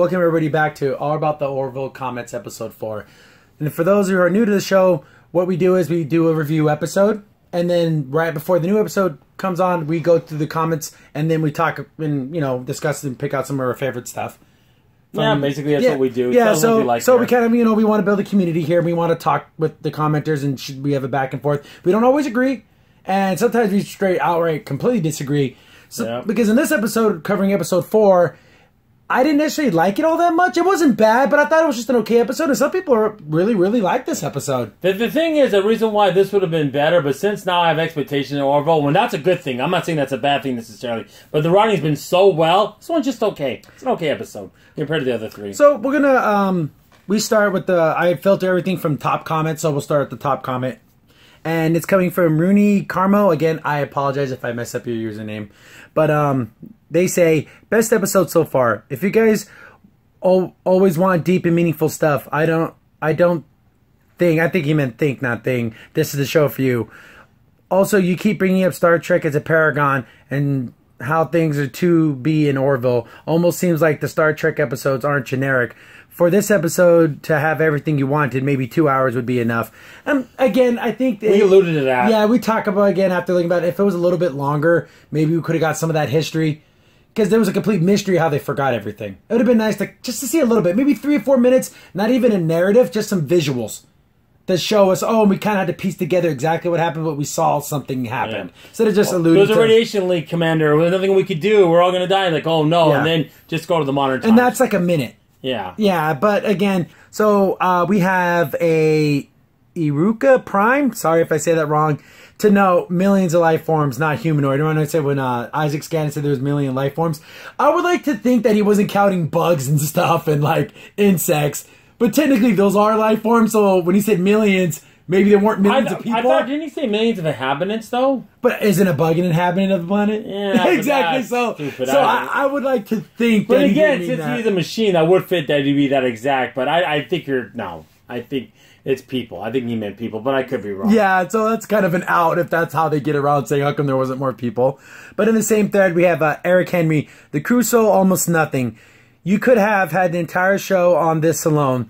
Welcome everybody back to All About the Orville Comics episode 4. And for those who are new to the show, what we do is we do a review episode, and then right before the new episode comes on, we go through the comments, and then we talk and, discuss and pick out some of our favorite stuff. Basically that's what we do. Yeah, so we kind of, we want to build a community here. We want to talk with the commenters, and we have a back and forth. We don't always agree, and sometimes we outright completely disagree. So, because in this episode, covering episode 4, I didn't necessarily like it all that much. It wasn't bad, but I thought it was just an okay episode, and some people really, really like this episode. The thing is, the reason why this would have been better, but since now I have expectations of Orville, when that's a good thing. I'm not saying that's a bad thing necessarily, but the writing's been so well, this one's just okay. It's an okay episode compared to the other 3. So we're gonna, we start with I filter everything from top comment, so we'll start at the top comment. And it's coming from Rooney Carmo. Again, I apologize if I mess up your username. But they say, best episode so far. If you guys always want deep and meaningful stuff, I think he meant think, not thing. This is the show for you. Also, you keep bringing up Star Trek as a paragon and how things are to be in Orville. Almost seems like the Star Trek episodes aren't generic. For this episode to have everything you wanted, maybe 2 hours would be enough. Again, I think... We alluded to that. Yeah, we talk about, again, after looking about it, if it was a little bit longer, maybe we could have got some of that history. Because there was a complete mystery how they forgot everything. It would have been nice just to see a little bit. Maybe 3 or 4 minutes, not even a narrative, just some visuals. To show us, we kind of had to piece together exactly what happened, but we saw something happen. Yeah. Instead of just alluding to... There was a radiation leak, Commander. There's nothing we could do. We're all going to die. Like, oh, no. Yeah. And then just go to the modern times. And that's like a minute. Yeah. Yeah, but again, so we have a Iruka Prime, sorry if I say that wrong, to know millions of life forms, not humanoid. Remember when I said when Isaac Scannon said there was a million life forms? I would like to think that he wasn't counting bugs and stuff and like insects, but technically those are life forms, so when he said millions... Maybe there weren't millions of people. Didn't he say millions of inhabitants, though? But isn't a bug an inhabitant of the planet? Yeah, exactly. So I would like to think that. But again, since he's a machine, that would fit that to be that exact. But I think I think it's people. I think he meant people, but I could be wrong. Yeah, so that's kind of an out if that's how they get around saying how come there wasn't more people. But in the same thread, we have Eric Henry, the Crusoe, almost nothing. You could have had the entire show on this alone.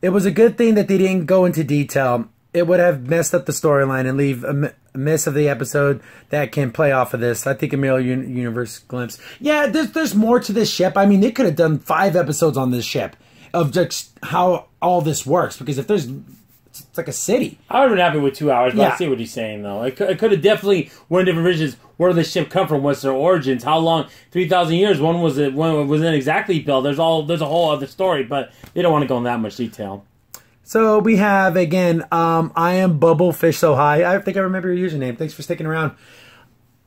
It was a good thing that they didn't go into detail. It would have messed up the storyline and leave a miss of the episode that can play off of this. I think a Mirror Universe glimpse. Yeah, there's more to this ship. I mean, they could have done 5 episodes on this ship of just how all this works. Because if there's... It's like a city. I would have been happy with 2 hours, but yeah. I see what he's saying, though. It could have definitely... One of the different visions, where did the ship come from? What's their origins? How long? 3,000 years? When was it exactly built? There's a whole other story, but they don't want to go in that much detail. So we have, again, I am Bubblefish So High. I think I remember your username. Thanks for sticking around.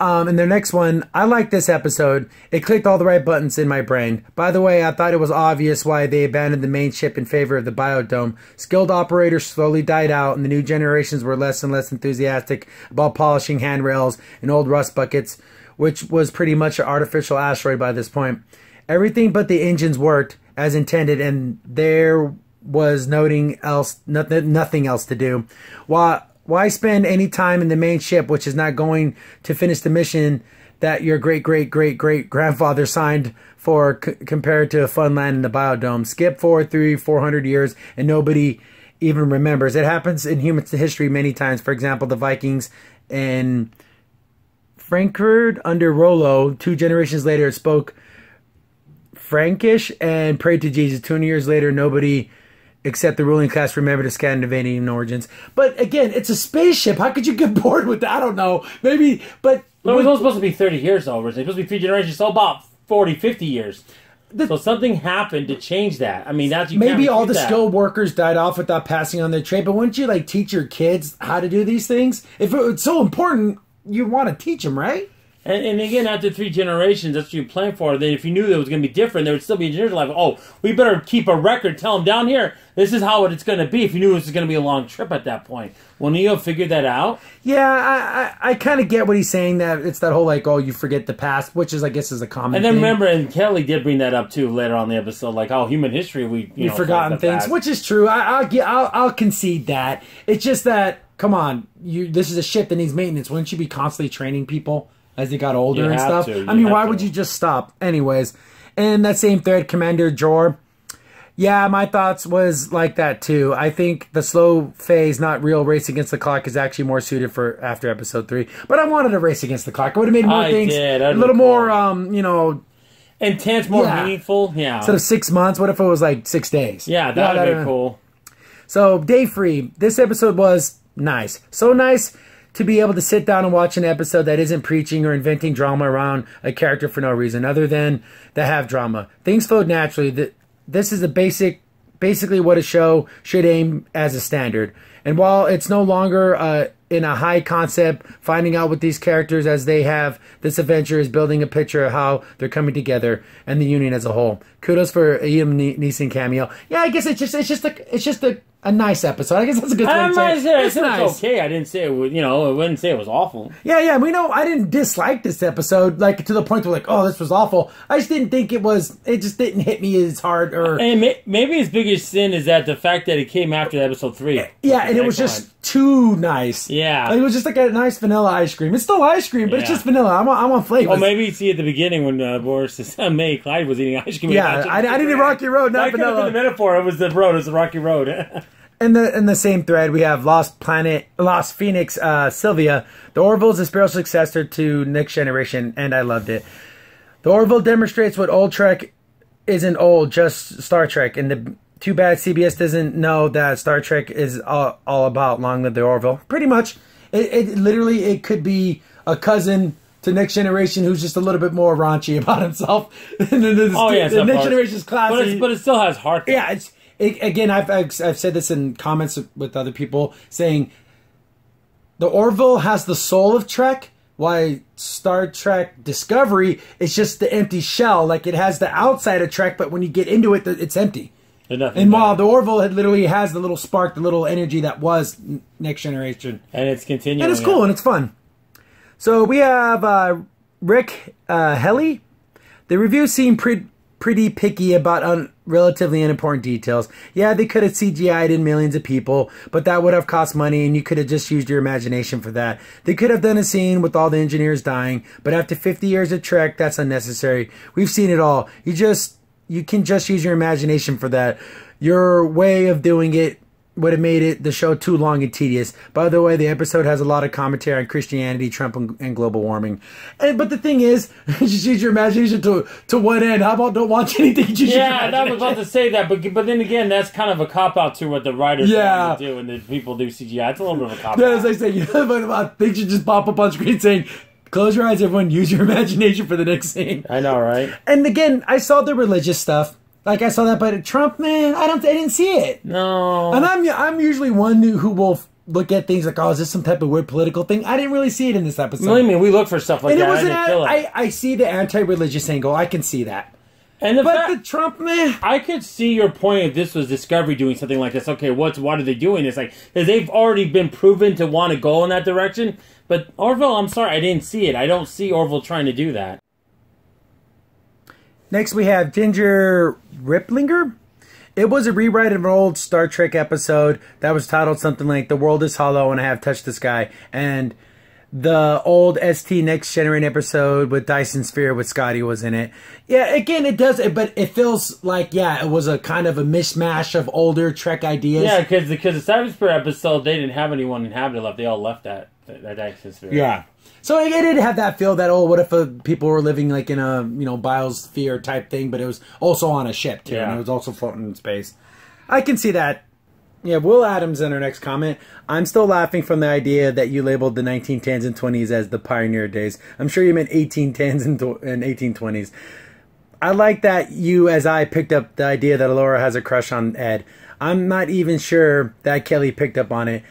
And their next one, I like this episode. It clicked all the right buttons in my brain. By the way, I thought it was obvious why they abandoned the main ship in favor of the biodome. Skilled operators slowly died out, and the new generations were less and less enthusiastic about polishing handrails and old rust buckets, which was pretty much an artificial asteroid by this point. Everything but the engines worked as intended, and there was nothing else to do. Why spend any time in the main ship, which is not going to finish the mission that your great-great-great-great-grandfather signed for, compared to a fun land in the biodome? Skip forward 400 years and nobody even remembers. It happens in human history many times. For example, the Vikings in Frankfurt under Rollo, 2 generations later, spoke Frankish and prayed to Jesus. 20 years later, nobody except the ruling class remembered the Scandinavian origins. But again, it's a spaceship. How could you get bored with that? I don't know. Maybe, but... No, it was supposed to be 30 years over. It's supposed to be 3 generations, so about 40, 50 years. So something happened to change that. I mean, that's... Maybe all the skilled workers died off without passing on their trade, but wouldn't you, like, teach your kids how to do these things? If it's so important, you want to teach them, right? And again, after 3 generations, that's what you plan for. Then if you knew that it was going to be different, there would still be engineers like, oh, we better keep a record. Tell them down here, this is how it's going to be. If you knew it was going to be a long trip at that point. Wouldn't you have figured that out? Yeah, I kind of get what he's saying. That it's that whole, like, oh, you forget the past, which is, I guess, is a common And then thing. remember, and Kelly did bring that up, too, later on in the episode. Like, oh, human history, we've forgotten things, which is true. I'll concede that. It's just that, come on, this is a ship that needs maintenance. Wouldn't you be constantly training people as they got older and stuff? I mean, why would you just stop? Anyways, And that same thread, Commander Jor. Yeah, my thoughts was like that too. I think the slow phase, not real race against the clock, is actually more suited for after episode 3. But I wanted a race against the clock. It would have made more things a little more, you know, intense, more meaningful. Yeah. Instead of 6 months, what if it was like 6 days? Yeah, that would be cool. So, Day Free. This episode was nice. So nice to be able to sit down and watch an episode that isn't preaching or inventing drama around a character for no reason other than to have drama. Things flowed naturally. This is basically what a show should aim as a standard. And while it's no longer in a high concept, finding out what these characters as they have this adventure is building a picture of how they're coming together and the union as a whole. Kudos for a Liam Neeson cameo. Yeah, I guess it's just a nice episode. I guess that's a good thing to say. It's nice. Okay, I didn't say it was, I wouldn't say it was awful. Yeah, we know I didn't dislike this episode, like, to the point where, like, oh, this was awful. I just didn't think it just didn't hit me as hard, And maybe his biggest sin is that the fact that it came after episode 3. Yeah, and it was just too nice. Yeah. Like, it was just like a nice vanilla ice cream. It's still ice cream, but it's just vanilla. I want flavors. Well, maybe you see at the beginning when Boris' May Clyde was eating ice cream. Yeah, I needed Rocky Road, not vanilla. That could have been the metaphor. It was the road. It was the Rocky Road. In the same thread, we have Lost Phoenix, Sylvia. The Orville is a spiritual successor to Next Generation, and I loved it. The Orville demonstrates what old Trek isn't old, just Star Trek. And too bad CBS doesn't know that Star Trek is all about Long Live the Orville. Pretty much. It literally could be a cousin to Next Generation who's just a little bit more raunchy about himself. The Next Generation's classy. But it still has heart. Yeah, again, I've said this in comments with other people, saying the Orville has the soul of Trek, while Star Trek Discovery is just the empty shell. Like, it has the outside of Trek, but when you get into it, it's empty. And while the Orville literally has the little spark, the little energy that was Next Generation. And it's continuing. And it's cool, and it's fun. So we have Rick Helly. The review seemed pretty picky about relatively unimportant details. Yeah, they could have CGI'd in millions of people, but that would have cost money, and you could have just used your imagination for that. They could have done a scene with all the engineers dying, but after 50 years of Trek, that's unnecessary. We've seen it all. You can just use your imagination for that. Your way of doing it would have made the show too long and tedious. By the way, the episode has a lot of commentary on Christianity, Trump, and global warming. But the thing is, just use your imagination to what end? How about don't watch anything? I was about to say that, but then again, that's kind of a cop-out to what the writers want to do, and the people do CGI. It's a little bit of a cop-out. Yeah, as I say, things should just pop up on screen saying, close your eyes, everyone, use your imagination for the next scene. I know, right? And again, I saw the religious stuff. Like, I saw that, but Trump, man, I didn't see it. No. And I'm usually one who will look at things like, oh, is this some type of weird political thing? I didn't really see it in this episode. Believe me, we look for stuff like that. I see the anti-religious angle. I can see that. But the Trump, man, I could see your point if this was Discovery doing something like this. Okay, why are they doing this? Like, they've already been proven to want to go in that direction. But Orville, I'm sorry, I didn't see it. I don't see Orville trying to do that. Next, we have Ginger Riplinger. It was a rewrite of an old Star Trek episode that was titled something like "The World Is Hollow and I Have Touched the Sky," and the old ST Next Generation episode with Dyson Sphere with Scotty was in it. Yeah, again, it does, but it feels like, it was a kind of a mishmash of older Trek ideas. Yeah, because the Dyson Sphere episode, they didn't have anyone inhabited left. They all left that Dyson Sphere. Yeah. So it did have that feel that, what if people were living like in a, biosphere type thing, but it was also on a ship too, and it was also floating in space. I can see that. Yeah, Will Adams in our next comment. I'm still laughing from the idea that you labeled the 1910s and 20s as the pioneer days. I'm sure you meant 1810s and 1820s. I like that you, as I, picked up the idea that Laura has a crush on Ed. I'm not even sure that Kelly picked up on it.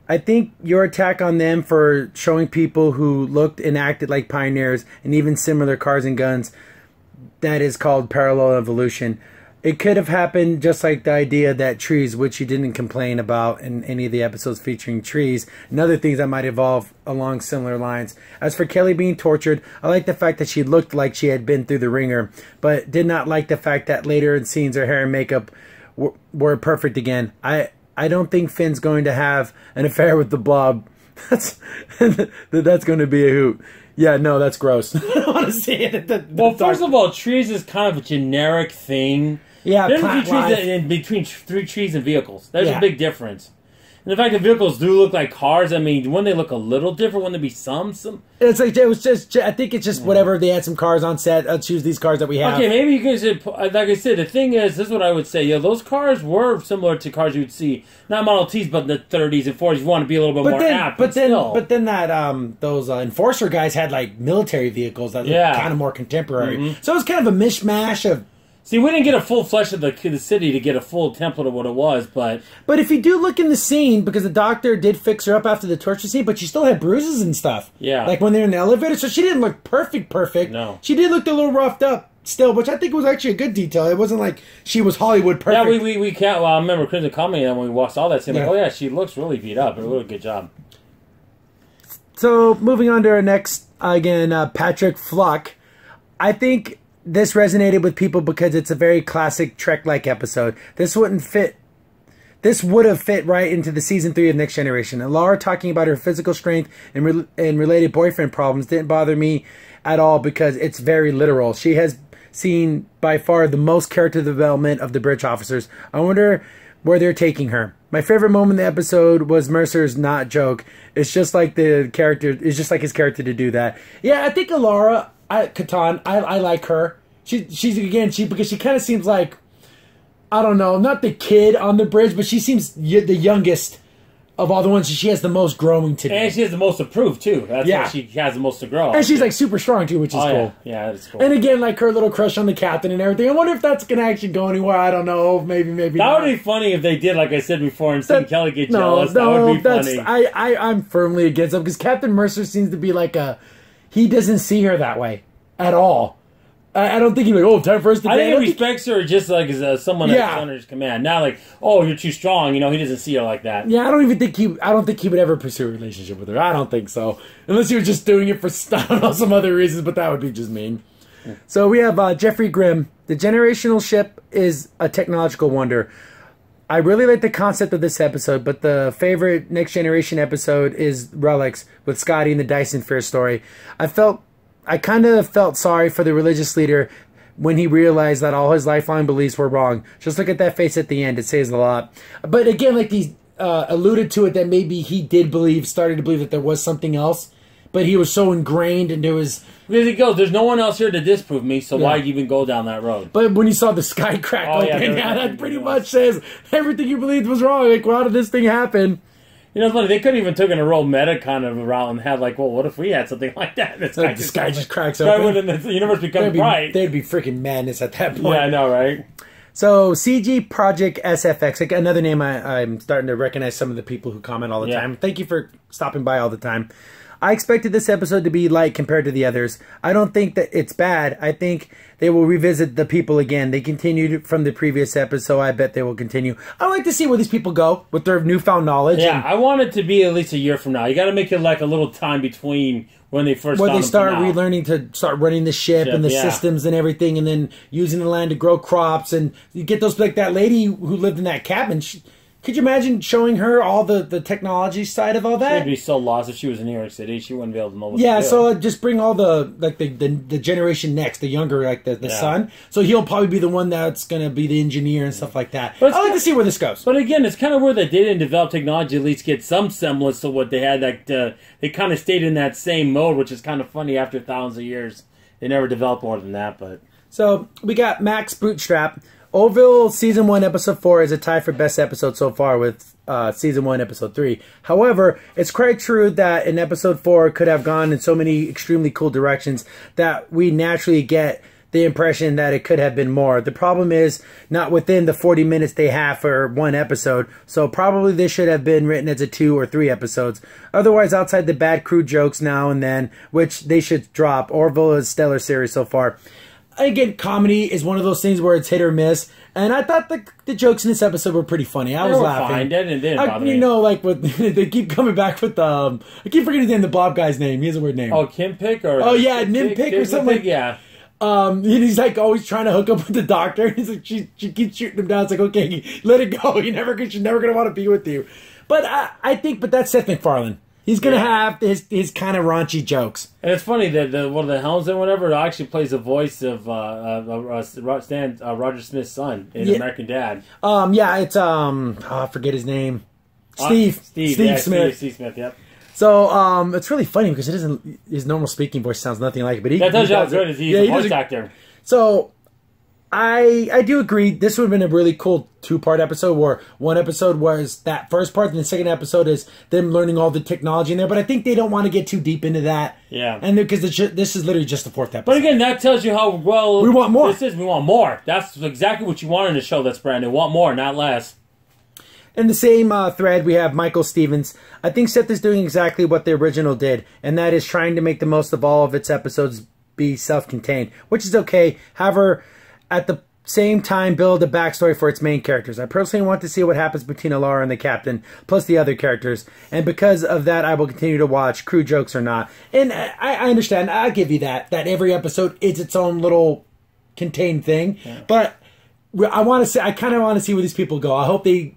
I think your attack on them for showing people who looked and acted like pioneers and even similar cars and guns, that is called parallel evolution. It could have happened just like the idea that trees, which you didn't complain about in any of the episodes featuring trees, and other things that might evolve along similar lines. As for Kelly being tortured, I like the fact that she looked like she had been through the ringer, but did not like the fact that later in scenes her hair and makeup were perfect again. I don't think Finn's going to have an affair with the Blob. That's going to be a hoot. Yeah, no, that's gross. I don't want to see it. Well, first of all, trees is kind of a generic thing. Yeah, between trees and vehicles. There's a big difference. And the fact that vehicles do look like cars, I mean, wouldn't they look a little different? Wouldn't there be some? It's like, it was just, I think it's just whatever, they had some cars on set, I'll choose these cars that we have. Okay, maybe you can say, like I said, the thing is, this is what I would say, those cars were similar to cars you would see, not Model Ts, but in the 30s and 40s, you want to be a little bit more apt. But then that, those Enforcer guys had like military vehicles that looked kind of more contemporary. So it was kind of a mishmash of... See, we didn't get a full flesh of the city to get a full template of what it was, but... But if you do look in the scene, because the doctor did fix her up after the torture scene, but she still had bruises and stuff. Yeah. Like when they're in the elevator, so she didn't look perfect. No. She did look a little roughed up still, which I think was actually a good detail. It wasn't like she was Hollywood perfect. Yeah, we can't... Well, I remember Crimson commenting when we watched all that scene, like, oh yeah, she looks really beat up. It was a good job. So, moving on to our next, again, Patrick Fluck. I think... this resonated with people because it's a very classic Trek-like episode. This would have fit right into the season 3 of Next Generation. And Laura talking about her physical strength and related boyfriend problems didn't bother me at all because it's very literal. She has seen by far the most character development of the bridge officers. I wonder where they're taking her. My favorite moment in the episode was Mercer's not joke. It's just like his character to do that. Yeah, I think Alara... Catan, I like her. She's because she kind of seems like, I don't know, not the kid on the bridge, but she seems the youngest of all the ones. She has the most growing to do. And she has the most approved, too. That's why she has the most to grow. And she's like super strong, too, which is cool. Yeah, that's cool. And again, like her little crush on the captain and everything. I wonder if that's going to actually go anywhere. I don't know. Maybe not. That would be funny if they did, like I said before, and seen Kelly get jealous. That would be funny. I'm firmly against them because Captain Mercer seems to be like he doesn't see her that way. At all. I don't think he's like, time for us to... I think he respects her just like as someone that's under his command. Not like, you're too strong. He doesn't see her like that. Yeah, I don't think he would ever pursue a relationship with her. I don't think so. Unless he was just doing it for, I don't know, some other reasons, but that would be just mean. So we have Jeffrey Grimm. The generational ship is a technological wonder. I really like the concept of this episode, but the favorite Next Generation episode is Relics with Scotty and the Dyson Sphere story. I kind of felt sorry for the religious leader when he realized that all his lifelong beliefs were wrong. Just look at that face at the end. It says a lot. But again, like these alluded to it that maybe he started to believe that there was something else. But he was so ingrained into his... Because he goes, there's no one else here to disprove me, so why even go down that road? But when he saw the sky crack open, that pretty much says everything you believed was wrong. Like, how did this thing happen? It's funny, they could have even taken a real meta kind of route and had like, what if we had something like that? The sky just cracks open. The universe becomes bright. There'd be freaking madness at that point. Yeah, I know, right? So, CG Project SFX, like another name I'm starting to recognize some of the people who comment all the time. Thank you for stopping by all the time. I expected this episode to be light compared to the others. I don't think that it's bad. I think they will revisit the people again. They continued from the previous episode, so I bet they will continue. I like to see where these people go with their newfound knowledge. Yeah, I want it to be at least a year from now. You got to make it like a little time between when they first when they start relearning to start running the ship and the systems and everything, and then using the land to grow crops. And you get those, like that lady who lived in that cabin. Could you imagine showing her all the technology side of all that? She'd be so lost if she was in New York City. She wouldn't be able to know what to do. Yeah, so just bring all the generation next, the younger, like the son. So he'll probably be the one that's going to be the engineer and stuff like that. But I'd like to see where this goes. But again, it's kind of weird that they didn't develop technology, at least get some semblance to what they had. Like they kind of stayed in that same mode, which is kind of funny after thousands of years. They never developed more than that. But so we got Max Bootstrap. Orville Season 1, Episode 4 is a tie for best episode so far with Season 1, Episode 3. However, it's quite true that in Episode 4 could have gone in so many extremely cool directions that we naturally get the impression that it could have been more. The problem is not within the 40 minutes they have for one episode, so probably this should have been written as a 2 or 3 episodes. Otherwise, outside the bad crew jokes now and then, which they should drop, Orville is a stellar series so far. Again, comedy is one of those things where it's hit or miss, and I thought the jokes in this episode were pretty funny. I was laughing. Fine. They didn't bother me. Like they keep coming back with I keep forgetting the Bob guy's name. He has a weird name. Oh, Kimpick or Nimpick or something. Yeah. He's like always trying to hook up with the doctor. He's like she keeps shooting him down. It's like, okay, let it go. She's never gonna want to be with you. But I think that's Seth MacFarlane. He's going to have his kind of raunchy jokes. And it's funny that one of the Helmsman, whatever, actually plays the voice of Roger Smith's son in American Dad. It's I forget his name. Steve Smith. Steve Smith. Yep. So it's really funny because it isn't his normal speaking voice sounds nothing like it, but that tells you how good he's a voice actor. So I do agree. This would have been a really cool 2-part episode where one episode was that first part and the second episode is them learning all the technology in there. But I think they don't want to get too deep into that. Yeah. And because this is literally just the 4th episode. But again, that tells you how well we want more. We want more. That's exactly what you want in a show that's brand new. Want more, not less. In the same thread, we have Michael Stevens. I think Seth is doing exactly what the original did, and that is trying to make the most of all of its episodes be self-contained, which is okay. However, at the same time, build a backstory for its main characters. I personally want to see what happens between Alara and the captain, plus the other characters. And because of that, I will continue to watch, crew jokes or not. And I understand, I'll give you that every episode is its own little contained thing. Yeah. But I kind of want to see where these people go. I hope they,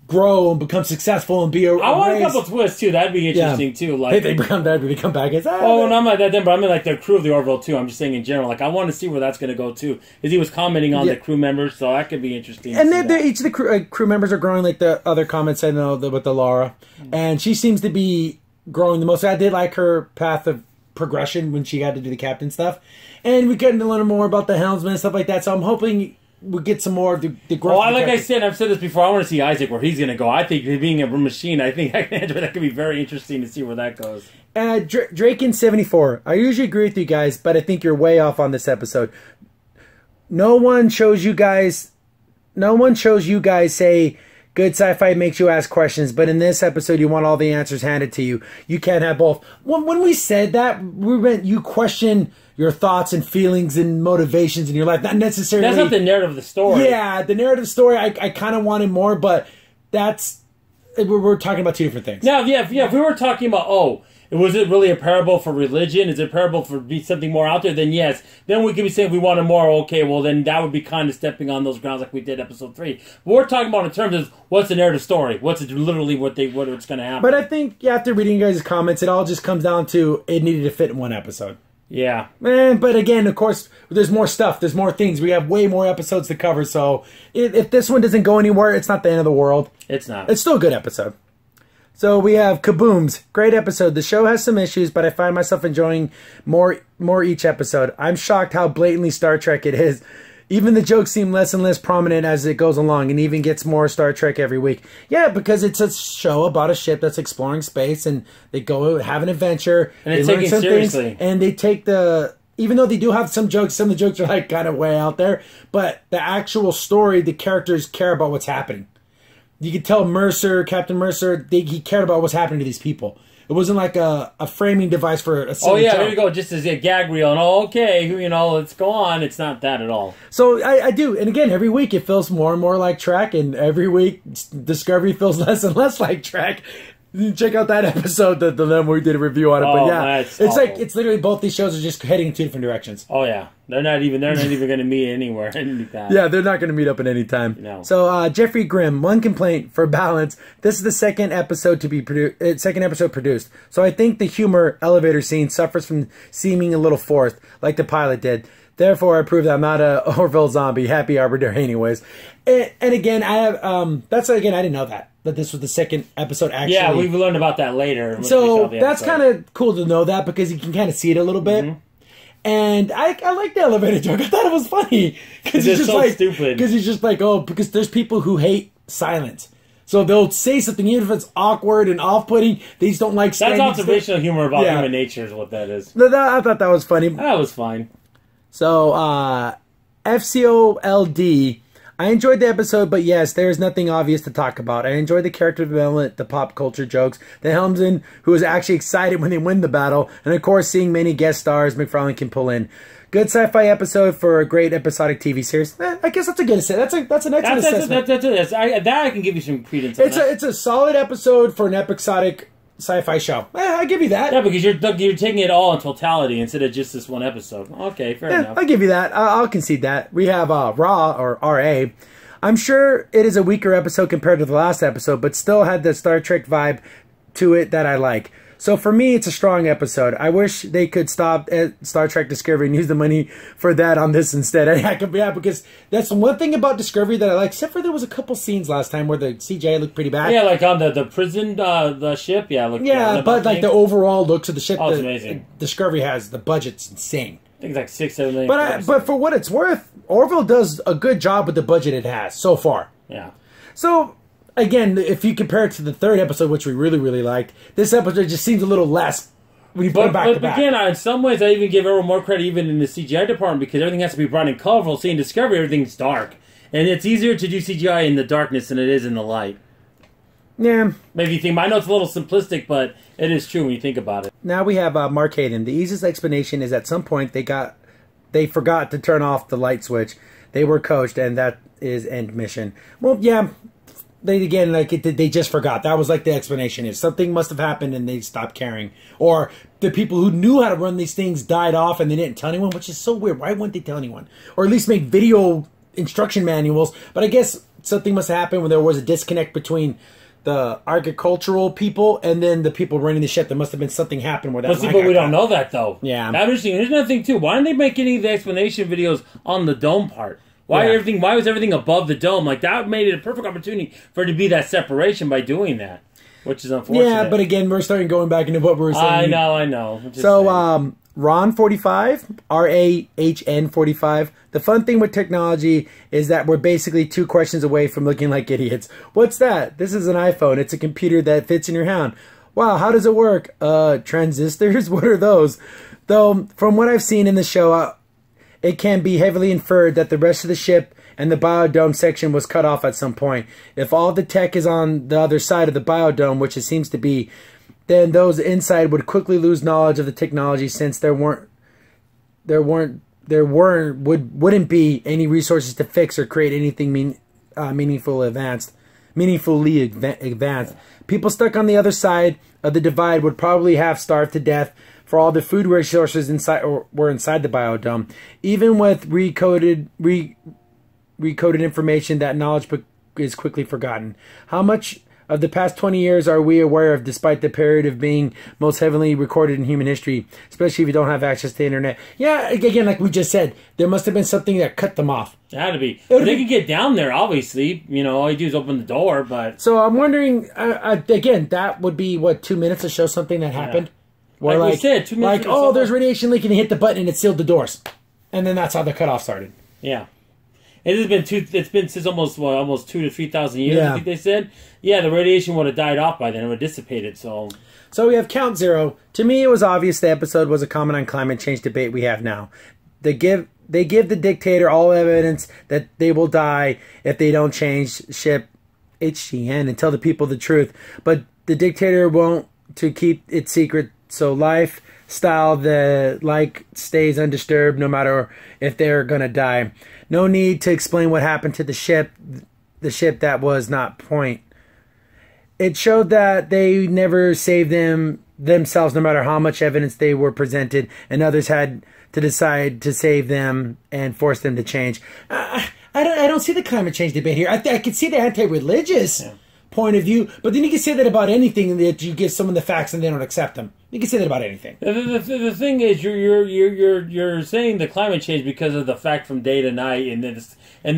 grow and become successful and be a I want a couple twists too. That'd be interesting too. Like they come back as and I'm like that then, but I mean like the crew of the Orville too. I'm just saying in general. Like I want to see where that's going to go too. Because he was commenting on the crew members, so that could be interesting. And each of the crew members are growing, like the other comments I know with the Laura, and she seems to be growing the most. I did like her path of progression when she got to do the captain stuff, and we got to learn more about the helmsman and stuff like that. So I'm hoping we'll get some more of the growth. Well, like I said, I've said this before, I want to see Isaac where he's going to go. I think being a machine, I think that could be very interesting to see where that goes. Drake in 74. I usually agree with you guys, but I think you're way off on this episode. No one shows you guys say good sci-fi makes you ask questions, but in this episode you want all the answers handed to you. You can't have both. When we said that, we meant you question your thoughts and feelings and motivations in your life, not necessarily. That's not the narrative of the story. Yeah, the narrative story. I kind of wanted more, but we're talking about two different things. Now, if we were talking about was it really a parable for religion? Is it a parable for something more out there? Then yes. Then we could be saying we wanted more. Okay, well then that would be kind of stepping on those grounds like we did episode 3. But we're talking about in terms of what's the narrative story? What's literally what's going to happen? But I think after reading you guys' comments, it all just comes down to it needed to fit in one episode. Yeah. But again, of course, there's more stuff. There's more things. We have way more episodes to cover. So if this one doesn't go anywhere, it's not the end of the world. It's not. It's still a good episode. So we have Kabooms. Great episode. The show has some issues, but I find myself enjoying more each episode. I'm shocked how blatantly Star Trek it is. Even the jokes seem less and less prominent as it goes along, and even gets more Star Trek every week. Yeah, because it's a show about a ship that's exploring space, and they go have an adventure. And they take it seriously. Things, and they take even though they do have some jokes, some of the jokes are like kind of way out there, but the actual story, the characters care about what's happening. You could tell Captain Mercer, he cared about what's happening to these people. It wasn't like a framing device for a silly joke. There you go, just as a gag reel, and okay, let's go on. It's not that at all. So I do, and again, every week it feels more and more like Trek, and every week Discovery feels less and less like Trek. Check out that episode, the one we did a review on it. But yeah, it's awful. Like it's literally both these shows are just heading in two different directions. Oh yeah, they're not even going to meet anywhere. Yeah, they're not going to meet up at any time. No. So Jeffrey Grimm, one complaint for balance. This is the second episode produced. So I think the humor elevator scene suffers from seeming a little forced, like the pilot did. Therefore, I prove that I'm not a Orville zombie. Happy Arbor Day, anyways. And again, I have I didn't know that this was the second episode. Actually, yeah, we've learned about that later. So that's kind of cool to know that because you can kind of see it a little bit. Mm-hmm. And I like the elevator joke. I thought it was funny because it's just so stupid. Because he's just like, because there's people who hate silence. So they'll say something even if it's awkward and off-putting. They just don't like. That's observational humor about human nature, is what that is. I thought that was funny. That was fine. So, FCOLD, I enjoyed the episode, but yes, there is nothing obvious to talk about. I enjoyed the character development, the pop culture jokes, the helmsman who was actually excited when they win the battle, and of course seeing many guest stars McFarlane can pull in. Good sci-fi episode for a great episodic TV series. I guess that's a good assessment. That's an excellent assessment. That I can give you some credence on. It's a solid episode for an episodic sci-fi show. I give you that. Yeah, because you're taking it all in totality instead of just this one episode. Okay, fair enough. I'll give you that. I'll concede that. We have Raw, or R.A. I'm sure it is a weaker episode compared to the last episode, but still had the Star Trek vibe to it that I like. So for me, it's a strong episode. I wish they could stop at Star Trek Discovery and use the money for that on this instead. Because that's one thing about Discovery that I like, except for there was a couple scenes last time where the CGI looked pretty bad. Yeah, like on the prison, the ship. Yeah, but like the overall looks of the ship. Oh, it's amazing. Discovery has, the budget's insane. I think it's like $6-7 million. But for what it's worth, Orville does a good job with the budget it has so far. Yeah. So, again, if you compare it to the third episode, which we really, really liked, this episode just seems a little less when you put it back to back. But again, in some ways, I even give everyone more credit even in the CGI department because everything has to be bright and colorful. See, in Discovery, everything's dark. And it's easier to do CGI in the darkness than it is in the light. Yeah. Maybe you think, I know it's a little simplistic, but it is true when you think about it. Now we have Mark Hayden. The easiest explanation is at some point they forgot to turn off the light switch. They were coached, and that is end mission. Well, yeah, they just forgot. That was like the explanation is something must have happened and they stopped caring, or the people who knew how to run these things died off and they didn't tell anyone, which is so weird. Why wouldn't they tell anyone, or at least make video instruction manuals? But I guess something must have happened when there was a disconnect between the agricultural people and then the people running the ship. There must have been something happen where that. But we don't know that though. Yeah, that's interesting. Here's another thing too. Why didn't they make any of the explanation videos on the dome part? Why was everything above the dome? Like that made it a perfect opportunity for it to be that separation by doing that, which is unfortunate. Yeah, but again, we're starting going back into what we were saying. I know. So, Ron 45, RAHN 45. The fun thing with technology is that we're basically 2 questions away from looking like idiots. What's that? This is an iPhone. It's a computer that fits in your hand. Wow, how does it work? Transistors? What are those? Though, from what I've seen in the show, it can be heavily inferred that the rest of the ship and the biodome section was cut off at some point. If all the tech is on the other side of the biodome, which it seems to be, then those inside would quickly lose knowledge of the technology since there wouldn't be any resources to fix or create anything meaningfully advanced. People stuck on the other side of the divide would probably have starved to death for all the food resources were inside the biodome. Even with recoded information, that knowledge is quickly forgotten. How much of the past 20 years are we aware of, despite the period of being most heavily recorded in human history, especially if you don't have access to the internet? Yeah, again, like we just said, there must have been something that cut them off. It had to be. They could get down there, obviously. You know, all you do is open the door, but... So I'm wondering, again, that would be, 2 minutes to show something that happened? Yeah. Where like we said, 2 minutes. Like, there's radiation leak, and you hit the button, and it sealed the doors. And then that's how the cutoff started. Yeah. It's been since almost 2,000 to 3,000 years. I think they said. Yeah, the radiation would have died off by then; it would have dissipated. So we have count 0. To me, it was obvious the episode was a comment on climate change debate we have now. They give the dictator all evidence that they will die if they don't change ship HGN and tell the people the truth. But the dictator won't to keep it secret. So lifestyle stays undisturbed no matter if they're gonna die. No need to explain what happened to the ship that was not point. It showed that they never saved themselves no matter how much evidence they were presented, and others had to decide to save them and force them to change. I don't see the climate change debate here. I can see the anti-religious point of view, but then you can say that about anything that you give someone the facts and they don't accept them. You can say that about anything. The thing is, you're saying the climate change because of the fact from day to night and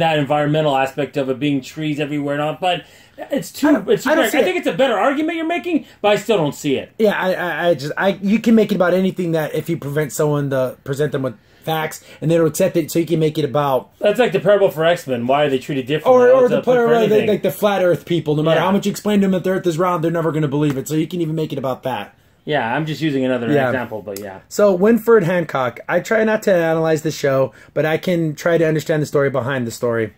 that environmental aspect of it being trees everywhere and all. But it's too. I think it's a better argument you're making, but I still don't see it. Yeah, you can make it about anything that if you present them with facts and they don't accept it, so you can make it about. That's like the parable for X-Men. Why are they treated differently? Or like the flat Earth people. No matter how much you explain to them that the Earth is round, they're never going to believe it. So you can even make it about that. Yeah, I'm just using another example, but yeah. So, Winford Hancock. I try not to analyze the show, but I can try to understand the story behind the story.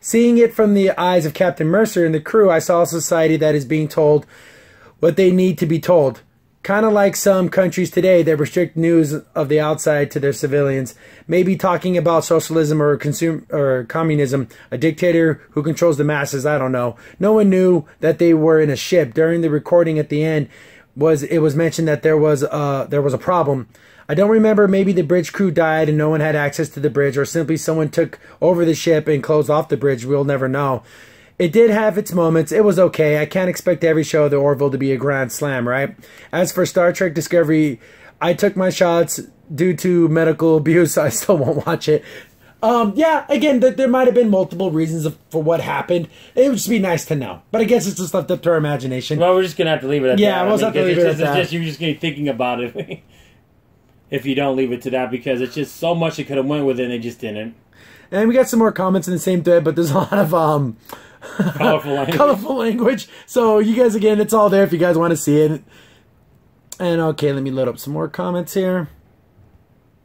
Seeing it from the eyes of Captain Mercer and the crew, I saw a society that is being told what they need to be told. Kind of like some countries today that restrict news of the outside to their civilians. Maybe talking about socialism or communism, a dictator who controls the masses, I don't know. No one knew that they were in a ship. During the recording at the end, it was mentioned that there was a problem. I don't remember, maybe the bridge crew died and no one had access to the bridge, or simply someone took over the ship and closed off the bridge. We'll never know. It did have its moments. It was okay. I can't expect every show of the Orville to be a grand slam, right? As for Star Trek Discovery, I took my shots due to medical abuse. I still won't watch it. Yeah, again, there might have been multiple reasons for what happened. It would just be nice to know. But I guess it's just left up to our imagination. Well, we're just going to have to leave it at that. Yeah, we'll have to leave it at that. It's just, you're just going to be thinking about it if you don't leave it to that, because it's just so much it could have went with it and they just didn't. And we got some more comments in the same thread, but there's a lot of colorful language. So you guys, again, it's all there if you guys want to see it. And okay, let me load up some more comments here.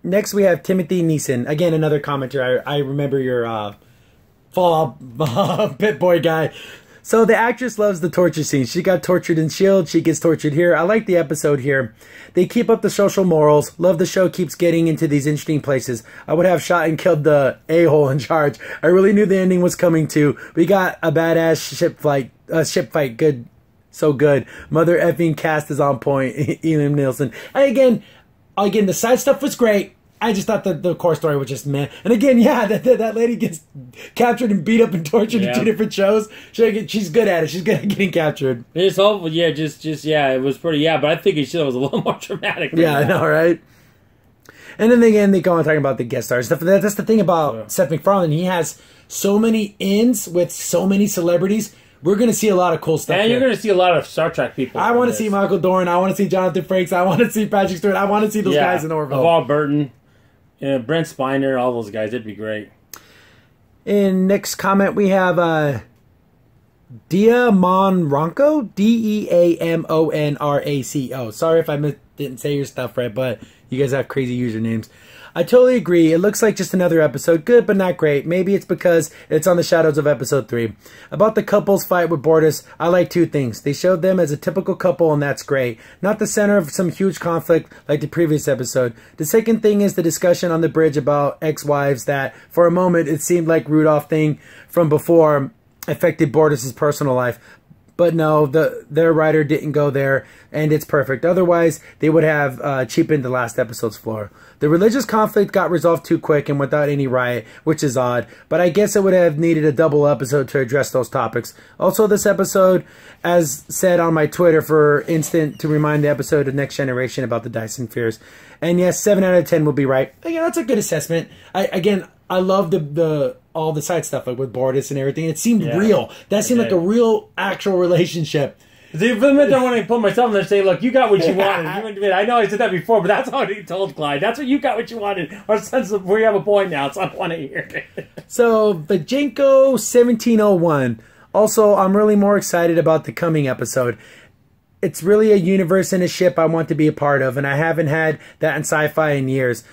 Next, we have Timothy Neeson. Again, another commenter. I remember your Fallout Pit Boy guy. So the actress loves the torture scene. She got tortured in S.H.I.E.L.D. She gets tortured here. I like the episode here. They keep up the social morals. Love the show keeps getting into these interesting places. I would have shot and killed the a-hole in charge. I really knew the ending was coming too. We got a badass ship fight. Good. So good. Mother effing cast is on point. Elam Nielsen. And again, the side stuff was great. I just thought the core story was just meh. And again, yeah, that lady gets captured and beat up and tortured in 2 different shows. She's good at it. She's good at getting captured. It's all, yeah, it was pretty, but I think it was a little more dramatic. Yeah, I know, right? And then again, they go on talking about the guest stars. That's the thing about Seth MacFarlane. He has so many ins with so many celebrities. We're going to see a lot of cool stuff. And you're going to see a lot of Star Trek people. I want to see Michael Dorn. I want to see Jonathan Frakes. I want to see Patrick Stewart. I want to see those guys in Orville. LeVar Burton, Brent Spiner, all those guys. It'd be great. In next comment, we have Diamonraco. Deamonraco. Sorry if I didn't say your stuff right, but you guys have crazy usernames. I totally agree. It looks like just another episode. Good, but not great. Maybe it's because it's on the shadows of episode 3. About the couple's fight with Bortus, I like 2 things. They showed them as a typical couple, and that's great. Not the center of some huge conflict like the previous episode. The second thing is the discussion on the bridge about ex-wives that, for a moment, it seemed like Rudolph thing from before affected Bortus' personal life. But no, their writer didn't go there, and it's perfect. Otherwise, they would have cheapened the last episode's floor. The religious conflict got resolved too quick and without any riot, which is odd. But I guess it would have needed a double episode to address those topics. Also, this episode, as said on my Twitter, for instance, to remind the episode of Next Generation about the Dyson Spheres. And yes, 7 out of 10 will be right. Yeah, that's a good assessment. I love all the side stuff, like with Bortus and everything. It seemed real. That seemed like a real, actual relationship. See, for the minute I want to put myself in there and say, look, you got what you wanted. I know I said that before, but that's how he told Clyde. That's what you got what you wanted. Our sense of we have a point now, so I want to hear it. So, Vajenko 1701. Also, I'm really more excited about the coming episode. It's really a universe and a ship I want to be a part of, and I haven't had that in sci-fi in years.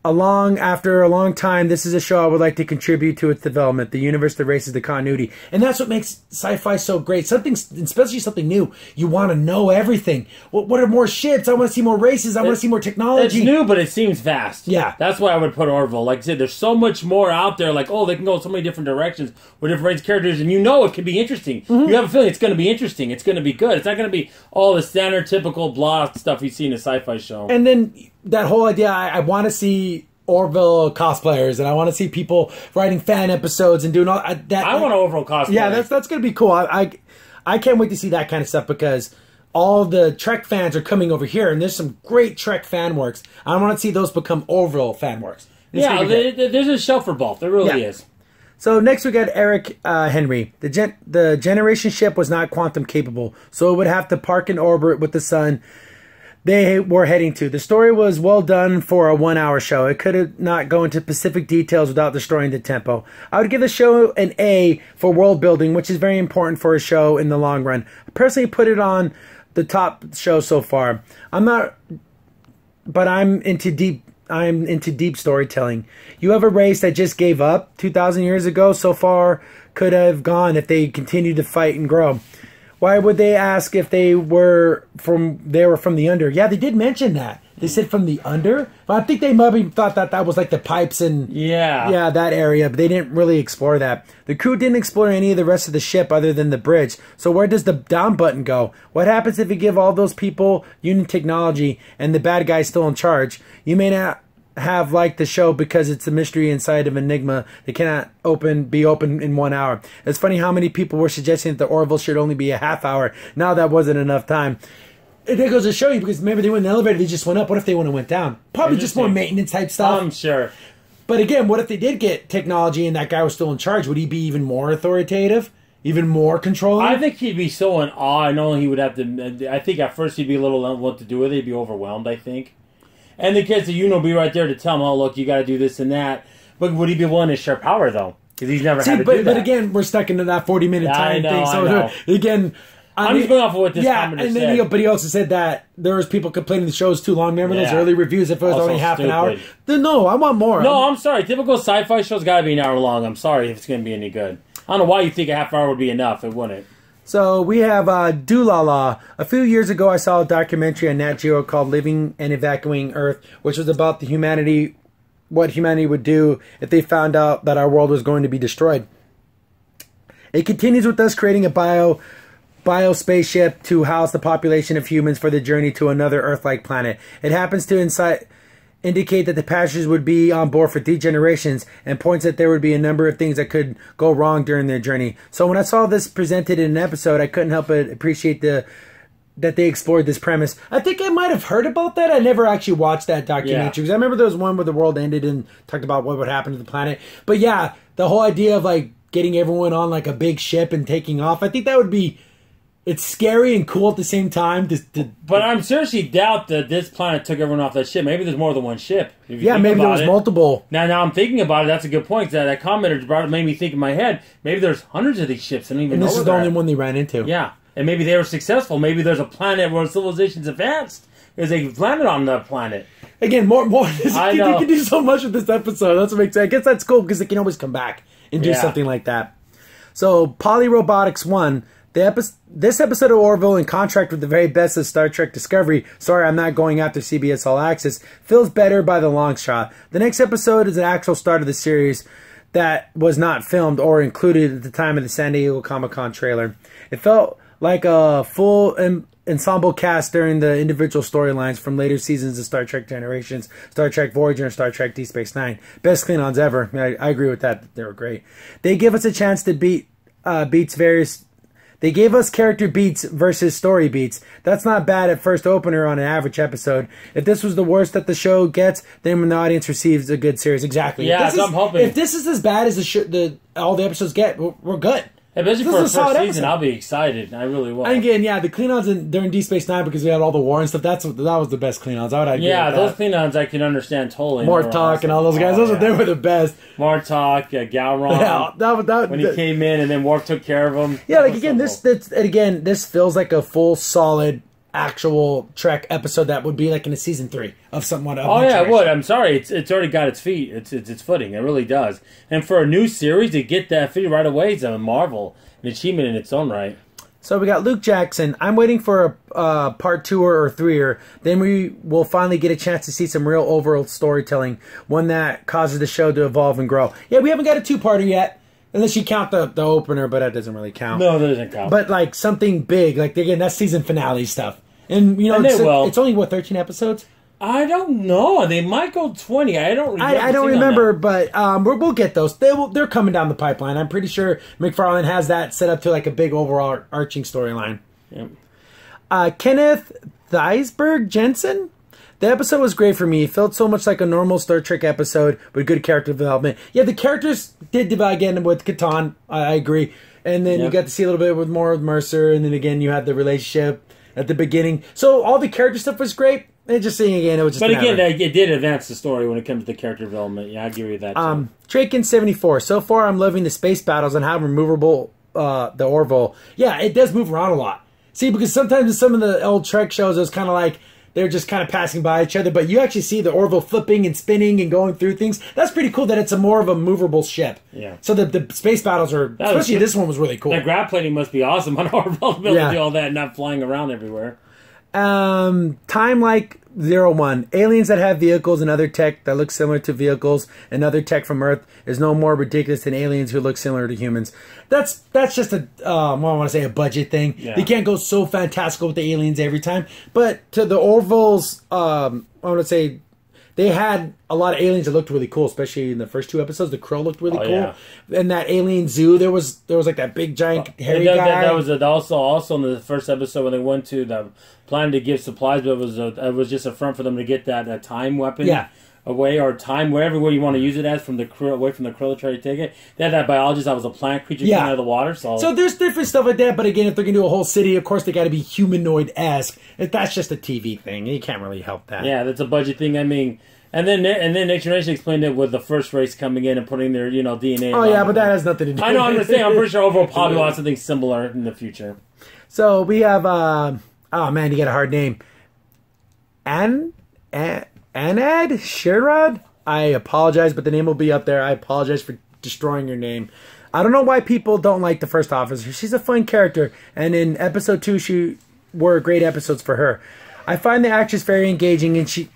After a long time, this is a show I would like to contribute to its development, the universe that races the continuity. And that's what makes sci-fi so great. Especially something new. You want to know everything. What are more ships? I want to see more races. I want to see more technology. It's new, but it seems vast. Yeah. That's why I would put Orville. Like I said, there's so much more out there. Like, they can go so many different directions with different race characters, and it can be interesting. Mm-hmm. You have a feeling it's going to be interesting. It's going to be good. It's not going to be all the standard, typical, blah stuff you see in a sci-fi show. And then that whole idea, I want to see Orville cosplayers, and I want to see people writing fan episodes and doing all that. I want Orville cosplay. Yeah, that's going to be cool. I can't wait to see that kind of stuff, because all the Trek fans are coming over here, and there's some great Trek fan works. I want to see those become Orville fan works. There's a show for both. There really is. So next we got Eric Henry. The generation ship was not quantum capable, so it would have to park in orbit with the sun they were heading to. The story was well done for a 1-hour show. It could not go into specific details without destroying the tempo. I would give the show an A for world building, which is very important for a show in the long run. I personally put it on the top show so far. I'm into deep storytelling. You have a race that just gave up 2,000 years ago. So far could have gone if they continued to fight and grow. Why would they ask if they were from the under? Yeah, they did mention that. They said from the under. But I think they maybe thought that was like the pipes and that area. But they didn't really explore that. The crew didn't explore any of the rest of the ship other than the bridge. So where does the down button go? What happens if you give all those people unit technology and the bad guy's still in charge? You may not have liked the show because it's a mystery inside of Enigma that cannot be open in 1 hour. It's funny how many people were suggesting that the Orville should only be a half hour. Now that wasn't enough time. It goes to show you, because remember they went in the elevator, they just went up. What if they went down? Probably just more maintenance type stuff. I'm sure. But again, what if they did get technology and that guy was still in charge? Would he be even more authoritative? Even more controlling? I think he'd be so in awe. I know he would have to. I think at first he'd be a little what to do with it. He'd be overwhelmed, I think. And the kids, be right there to tell him, oh, look, you got to do this and that. But would he be willing to share power, though? Because he's never had to do that. But again, we're stuck into that 40-minute time thing. So again, I'm just going off of what this commenter said. But he also said that there was people complaining the show's too long. Remember those early reviews? If it was only half an hour, then no, I want more. No, I'm sorry. Typical sci-fi show's got to be an hour long. I'm sorry if it's going to be any good. I don't know why you think a half hour would be enough. It wouldn't. So we have Doolala. A few years ago, I saw a documentary on Nat Geo called "Living and Evacuating Earth," which was about what humanity would do if they found out that our world was going to be destroyed. It continues with us creating a bio spaceship to house the population of humans for the journey to another Earth-like planet. It happens to indicate that the passengers would be on board for 3 generations, and points that there would be a number of things that could go wrong during their journey. So when I saw this presented in an episode, I couldn't help but appreciate that they explored this premise. I think I might have heard about that. I never actually watched that documentary, because I remember there was one where the world ended and talked about what would happen to the planet. But yeah, the whole idea of like getting everyone on like a big ship and taking off, I think that would be... It's scary and cool at the same time. But I'm seriously doubt that this planet took everyone off that ship. Maybe there's more than one ship. Yeah, maybe there was multiple. Now I'm thinking about it. That's a good point. That commenter made me think in my head. Maybe there's hundreds of these ships. I don't even know. And this is the only one they ran into. Yeah, and maybe they were successful. Maybe there's a planet where civilization's advanced. There's a planet on the planet. Again, more. I know. You can do so much with this episode. That's what makes sense. I guess that's cool because they can always come back and do something like that. So, Polyrobotics 1. This episode of Orville, in contrast with the very best of Star Trek Discovery, sorry I'm not going after CBS All Access, feels better by the long shot. The next episode is an actual start of the series that was not filmed or included at the time of the San Diego Comic-Con trailer. It felt like a full ensemble cast during the individual storylines from later seasons of Star Trek Generations, Star Trek Voyager, and Star Trek Deep Space Nine. Best Klingons ever. I agree with that. They were great. They give us a chance to They gave us character beats versus story beats. That's not bad at first opener on an average episode. If this was the worst that the show gets, then when the audience receives a good series. Exactly. Yeah, I'm hoping. If this is as bad as all the episodes get, we're good. Especially for a first season, episode. I'll be excited. I really will. And again, the Klingons during Deep Space Nine, because we had all the war and stuff, that was the best Klingons. I would agree with those Klingons I can understand totally. Mortok and all those guys, they were the best. Mortok, Gowron. When he came in and then Worf took care of him. Yeah, this feels like a full, solid, actual Trek episode that would be like in a season 3 of somewhat. It would. I'm sorry, it's already got its feet. It's footing. It really does. And for a new series to get that feet right away is a marvel, an achievement in its own right. So we got Luke Jackson. I'm waiting for a part 2 or 3-er. Then we will finally get a chance to see some real overall storytelling, one that causes the show to evolve and grow. Yeah, we haven't got a 2-parter yet. Unless you count the opener, but that doesn't really count. No, that doesn't count. But like something big, like again, that's season finale stuff. And it's only 13 episodes. I don't know. They might go 20. I don't remember, but we'll get those. They're coming down the pipeline. I'm pretty sure McFarlane has that set up to like a big overall arching storyline. Yep. Kenneth Theisberg Jensen. The episode was great for me. It felt so much like a normal Star Trek episode with good character development. Yeah, the characters did develop again with Catan. I agree. And then you got to see a little bit more with Mercer. And then again, you had the relationship at the beginning. So all the character stuff was great. And just seeing again, it was just. But again, it did advance the story when it comes to the character development. Yeah, I agree with that. Traken74. So far, I'm loving the space battles and how removable the Orville. Yeah, it does move around a lot. See, because sometimes in some of the old Trek shows, it was kind of like they're just kind of passing by each other, but you actually see the Orville flipping and spinning and going through things. That's pretty cool that it's more of a movable ship. Yeah. So the space battles are, especially this one was really cool. That grab plating must be awesome on Orville to be able to do all that and not flying around everywhere. Time like 01. Aliens that have vehicles and other tech that look similar to vehicles and other tech from Earth is no more ridiculous than aliens who look similar to humans. That's just a I want to say a budget thing. Yeah. They can't go so fantastical with the aliens every time. But to the Orville's, I want to say they had a lot of aliens that looked really cool, especially in the first 2 episodes. The Crow looked really cool. Yeah. In that alien zoo, there was like that big giant hairy guy. That was also in the first episode when they went to the plan to give supplies, but it was just a front for them to get that time weapon. Yeah. Away or time, wherever you want to use it as, from the crow, away from the crow to try to take it. They had that biologist that was a plant creature coming out of the water. So there's different stuff like that, but again, if they're going to do a whole city, of course they got to be humanoid-esque. That's just a TV thing. You can't really help that. Yeah, that's a budget thing. I mean, and then Next Generation explained it with the first race coming in and putting their DNA. Oh yeah, but that has nothing to do. I know. I'm just saying. I'm pretty sure Orville probably wants something similar in the future. So we have. Oh man, you got a hard name. Anad Sherrod. I apologize, but the name will be up there. I apologize for destroying your name. I don't know why people don't like the first officer. She's a fun character, and in episode 2, she were great episodes for her. I find the actress very engaging, and she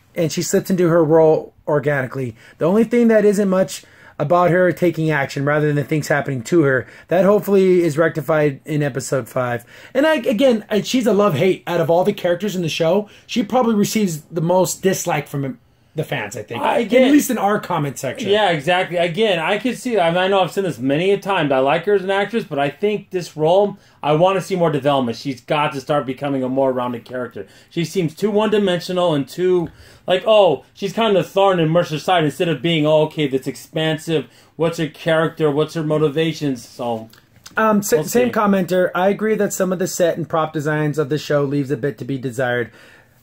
slips into her role organically. The only thing that isn't much about her taking action rather than the things happening to her. That hopefully is rectified in episode 5. And she's a love-hate. Out of all the characters in the show, she probably receives the most dislike from the fans, I think. At least in our comment section. Yeah, exactly. Again, I can see that. I know I've said this many a time. I like her as an actress, but I think this role, I want to see more development. She's got to start becoming a more rounded character. She seems too one-dimensional and too, like, oh, she's kind of the thorn in Mercer's side instead of being, oh, okay, that's expansive. What's her character? What's her motivations? So... same commenter. I agree that some of the set and prop designs of the show leaves a bit to be desired,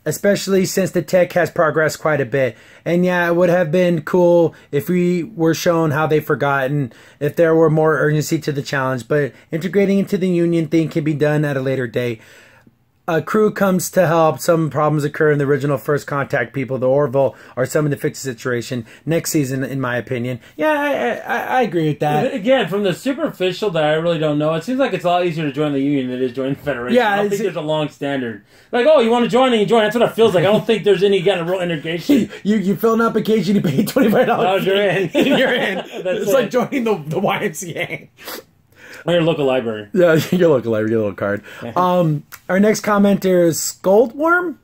especially since the tech has progressed quite a bit. And yeah, it would have been cool if we were shown how they've forgotten, if there were more urgency to the challenge, but integrating into the Union thing can be done at a later date. A crew comes to help. Some problems occur in the original First Contact people, the Orville, or some to fix the situation next season, in my opinion. Yeah, I agree with that. Again, from the superficial that I really don't know, it seems like it's a lot easier to join the Union than it is to join the Federation. Yeah, I don't think there's a long standard. Like, oh, you want to join and you join. That's what it feels like. I don't think there's any kind of real integration. you fill an application, you pay $25. Oh, you're in. You're in. It's like joining the YMCA. Or your local library. Yeah, your local library, your little card. Our next commenter is Scoldworm.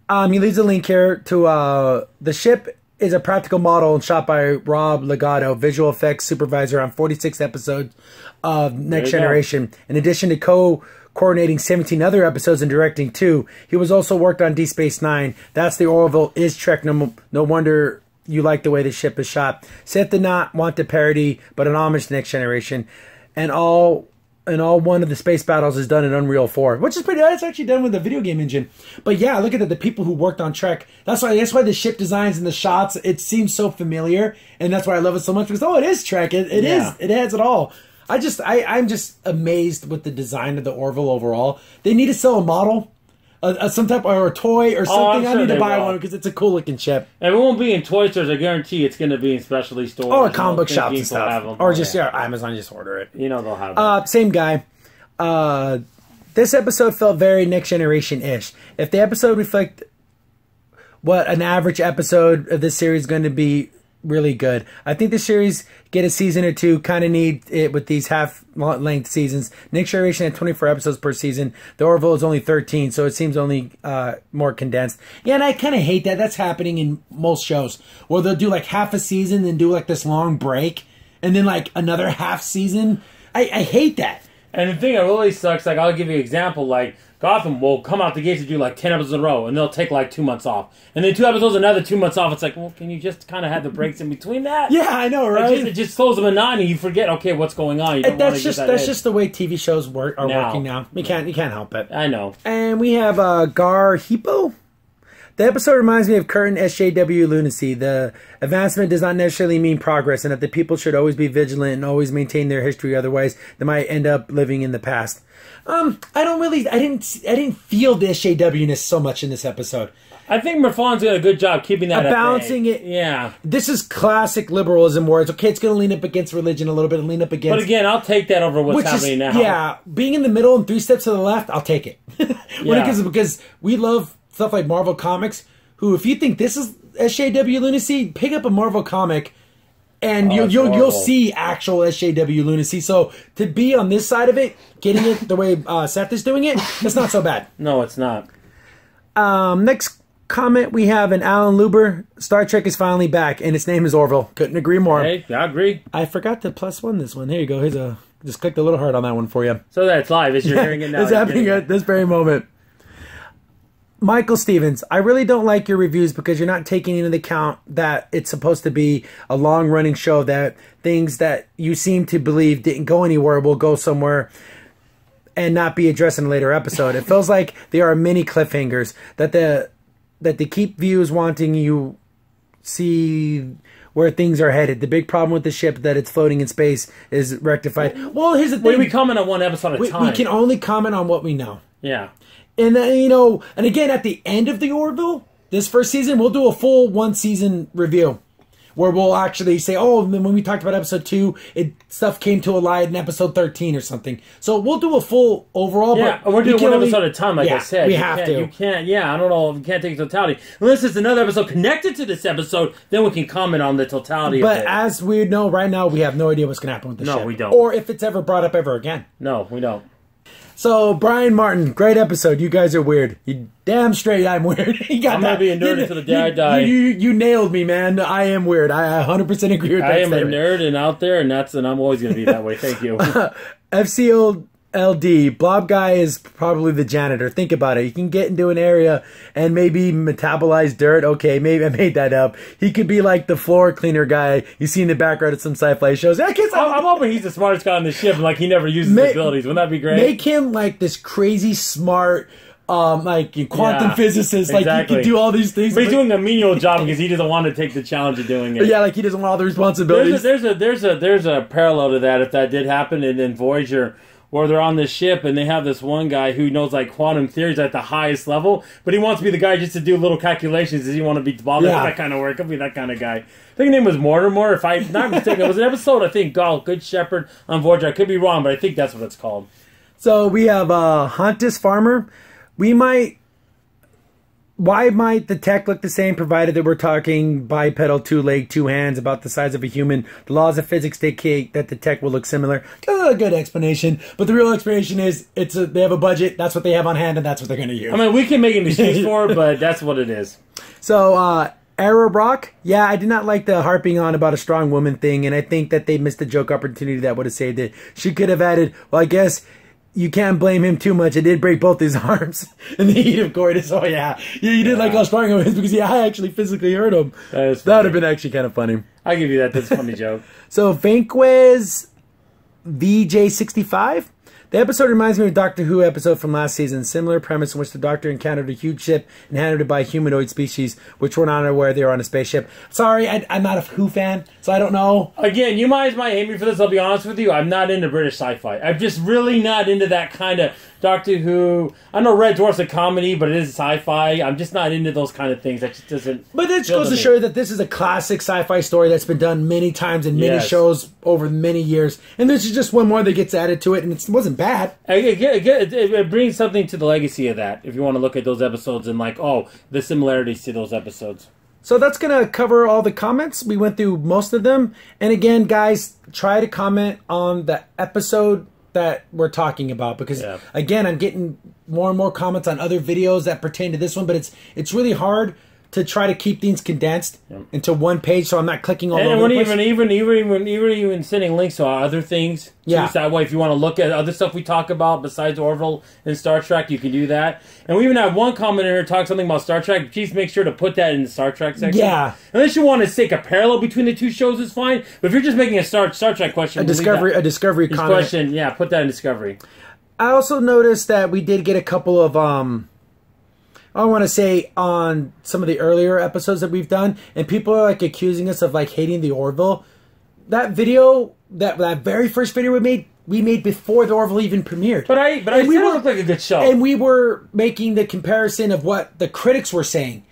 He leaves a link here to the ship is a practical model and shot by Rob Legato, visual effects supervisor on 46 episodes of Next Generation. In addition to coordinating 17 other episodes and directing 2, he was also worked on Deep Space Nine. That's the Orville is Trek. No wonder you like the way the ship is shot. Seth did not want the parody, but an homage to Next Generation. And all one of the space battles is done in Unreal 4, which is pretty. That's actually done with the video game engine. But yeah, look at the people who worked on Trek. That's why the ship designs and the shots, it seems so familiar, and that's why I love it so much, because it is Trek. It is. It has it all. I'm just amazed with the design of the Orville overall. They need to sell a model. Some type or a toy or something. I need to buy one because it's a cool looking ship. And it won't be in toy stores. I guarantee it's going to be in specialty stores. Or comic book shops and stuff. Or just Amazon, just order it. You know they'll have it. Same guy. This episode felt very Next Generation-ish. If the episode reflect what an average episode of this series is going to be, really good. I think the series get a season or 2. Kind of need it with these half-length seasons. Next Generation had 24 episodes per season. The Orville is only 13, so it seems only more condensed. Yeah, and I kind of hate that. That's happening in most shows, where they'll do like half a season, then do like this long break, and then like another half season. I hate that. And the thing that really sucks, like I'll give you an example, like Gotham will come out the gates and do like 10 episodes in a row, and they'll take like 2 months off. And then 2 episodes, another 2 months off. It's like, well, can you just kind of have the breaks in between that? Yeah, I know, right? It just slows the monotony. You forget, okay, what's going on. You don't that's just the way TV shows are working now. You can't help it. I know. And we have Gar Hippo. The episode reminds me of current SJW lunacy. The advancement does not necessarily mean progress, and that the people should always be vigilant and always maintain their history. Otherwise, they might end up living in the past. I didn't feel the SJW-ness so much in this episode. I think Murphan's got a good job keeping that balancing it. Yeah. This is classic liberalism where it's okay, it's going to lean up against religion a little bit and lean up against... But again, I'll take that over what's happening now. Yeah, being in the middle and 3 steps to the left, I'll take it. Because we love stuff like Marvel Comics, who if you think this is SJW lunacy, pick up a Marvel comic and you'll see actual SJW lunacy. So to be on this side of it, getting it the way Seth is doing it, that's not so bad. No, it's not. Next comment we have an Alan Luber. Star Trek is finally back, and its name is Orville. Couldn't agree more. Hey, I agree. I forgot to +1 this one. Here you go. Here's a just click the little heart on that one for you. So that's live. As you're hearing it now. It's happening at this very moment. Michael Stevens, I really don't like your reviews because you're not taking into account that it's supposed to be a long-running show, that things that you seem to believe didn't go anywhere will go somewhere and not be addressed in a later episode. It feels like there are many cliffhangers that they keep viewers wanting you see where things are headed. The big problem with the ship that it's floating in space is rectified. Well, here's the thing. We comment on one episode at a time. We can only comment on what we know. Yeah. And and again, at the end of the Orville, this first season, we'll do a full one-season review where we'll actually say, oh, when we talked about episode 2, stuff came to a light in episode 13 or something. So we'll do a full overall. Yeah, but we're doing one episode at a time, like I said. We have to. You can't, I don't know, you can't take the totality. Unless it's another episode connected to this episode, then we can comment on the totality of it. But as we know right now, we have no idea what's going to happen with the ship. No, we don't. Or if it's ever brought up ever again. No, we don't. So, Brian Martin, great episode. You guys are weird. You damn straight I'm weird. You got I'm going to be a nerd until the day I die. You nailed me, man. I am weird. I 100% agree with that I am statement. a nerd and out there, and I'm always going to be that way. Thank you. FCLD, Blob Guy is probably the janitor. Think about it. He can get into an area and maybe metabolize dirt. Okay, maybe I made that up. He could be like the floor cleaner guy you see in the background of some sci-fi shows. I'm hoping he's the smartest guy on the ship, and like he never uses his abilities. Wouldn't that be great? Make him like this crazy smart, like quantum physicist. Exactly. Like he can do all these things. But he's doing a menial job because he doesn't want to take the challenge of doing it. Yeah, like he doesn't want all the responsibilities. There's a parallel to that if that did happen in Voyager, where they're on this ship and they have this one guy who knows like quantum theories at the highest level, but he wants to be the guy just to do little calculations. Does he want to be bothered with that kind of work? Could be that kind of guy. I think his name was Mortimer, if I'm not mistaken. It was an episode, I think, Good Shepherd on Voyager. I could be wrong, but I think that's what it's called. So we have Huntus Farmer. Why might the tech look the same provided that we're talking bipedal, 2-leg, 2 hands, about the size of a human? The laws of physics dictate that the tech will look similar. A good explanation. But the real explanation is they have a budget, that's what they have on hand, and that's what they're going to use. I mean, we can make an excuse for it, but that's what it is. So, Arrow Brock, I did not like the harping on about a strong woman thing, and I think that they missed a joke opportunity that would have saved it. She could have added, well, I guess you can't blame him too much. It did break both his arms in the heat of coitus. Oh, yeah. You didn't like how strong he was because, I actually physically hurt him. That would have been actually kind of funny. I'll give you that. That's a funny joke. So, Vanquez VJ65. The episode reminds me of a Doctor Who episode from last season. Similar premise in which the Doctor encountered a huge ship inhabited by a humanoid species, which were not aware they were on a spaceship. Sorry, I'm not a Who fan, so I don't know. Again, you might hate me for this, I'll be honest with you. I'm not into British sci-fi. I'm just really not into that kind of Doctor Who. I know Red Dwarf's a comedy, but it is sci-fi. I'm just not into those kind of things. That just doesn't. But it goes to show that this is a classic sci-fi story that's been done many times in many shows over many years. And this is just one more that gets added to it, and it wasn't bad. It brings something to the legacy of that, if you want to look at those episodes and the similarities to those episodes. So that's going to cover all the comments. We went through most of them. And again, guys, try to comment on the episode that we're talking about, because again, I'm getting more and more comments on other videos that pertain to this one, but it's really hard to try to keep things condensed into one page, so I'm not clicking all over the place. And even sending links to other things. Yeah. So that way, if you want to look at other stuff we talk about besides Orville and Star Trek, you can do that. And we even have one comment in here talk something about Star Trek. Please make sure to put that in the Star Trek section. Yeah. Unless you want to take a parallel between the two shows, is fine. But if you're just making a Star Trek question, a Discovery comment. Question, put that in Discovery. I also noticed that we did get a couple of I want to say on some of the earlier episodes that we've done, and people are accusing us of hating the Orville. That video, that very first video we made before the Orville even premiered. But I said it looked like a good show. And we were making the comparison of what the critics were saying.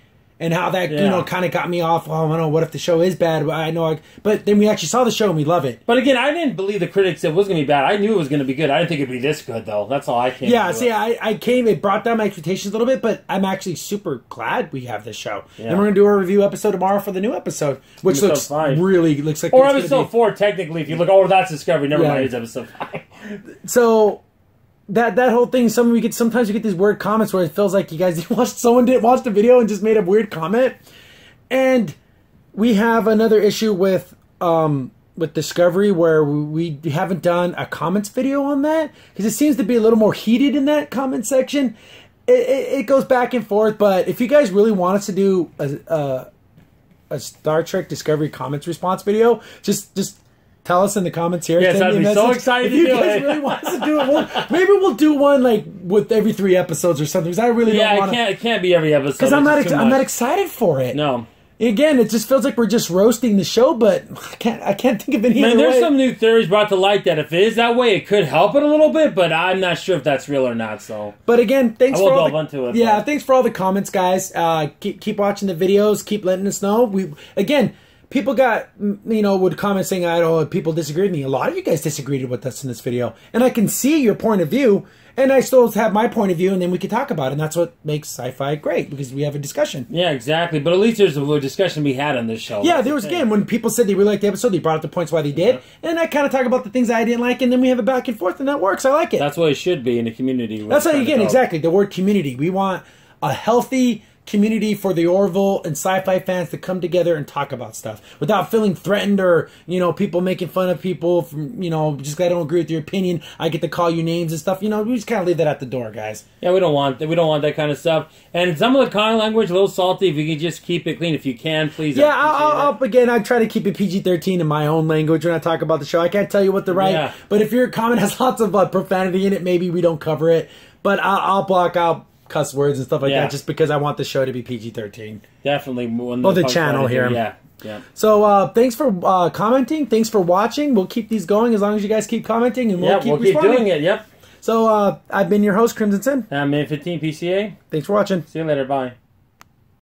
And how that, kind of got me off. Oh, I don't know, what if the show is bad? But then we actually saw the show and we love it. But again, I didn't believe the critics it was going to be bad. I knew it was going to be good. I didn't think it'd be this good, though. That's all I came to. See, it brought down my expectations a little bit, but I'm actually super glad we have this show. Yeah. And we're going to do a review episode tomorrow for the new episode, which looks like... Or episode 4, technically, if you look, that's Discovery. Never mind, it's episode 5. So... that whole thing. Sometimes we get these weird comments where it feels like you guys didn't watch the video and just made a weird comment. And we have another issue with Discovery where we haven't done a comments video on that because it seems to be a little more heated in that comment section. It goes back and forth, but if you guys really want us to do a Star Trek Discovery comments response video, just tell us in the comments here. Yes, I'd be so excited to do it. If you guys really want us to do it, maybe we'll do one like with every 3 episodes or something. Because I really don't want to. It can't be every episode. Because I'm not excited for it. No. Again, it just feels like we're just roasting the show, but I can't think of any other way. There's some new theories brought to light that if it is that way, it could help it a little bit, but I'm not sure if that's real or not. So, but again, thanks for all thanks for all the comments, guys. Keep watching the videos. Keep letting us know. People would comment saying, people disagree with me. A lot of you guys disagreed with us in this video, and I can see your point of view. And I still have my point of view, and then we can talk about it. And that's what makes Sci-Fi great, because we have a discussion. Yeah, exactly. But at least there's a discussion we had on this show. Yeah, there was, again, when people said they really liked the episode, they brought up the points why they did. Yeah. And I kind of talk about the things I didn't like, and then we have a back and forth, and that works. I like it. That's what it should be in a community. That's how, again, exactly, the word community. We want a healthy community for the Orville and Sci-Fi fans to come together and talk about stuff without feeling threatened or, people making fun of people from, just 'cause I don't agree with your opinion, I get to call you names and stuff. We just kind of leave that at the door, guys. Yeah, we don't want that kind of stuff. And some of the comment language a little salty. If you can just keep it clean, if you can, please. Yeah, I try to keep it PG-13 in my own language when I talk about the show. I can't tell you what to write, but if your comment has lots of profanity in it, maybe we don't cover it. But I'll block out cuss words and stuff like that just because I want the show to be PG-13. Definitely. The channel here. Yeah. So thanks for commenting. Thanks for watching. We'll keep these going as long as you guys keep commenting, and we'll keep doing it. Yep. So I've been your host, Crimson Sin. I'm Man 15 PCA. Thanks for watching. See you later. Bye.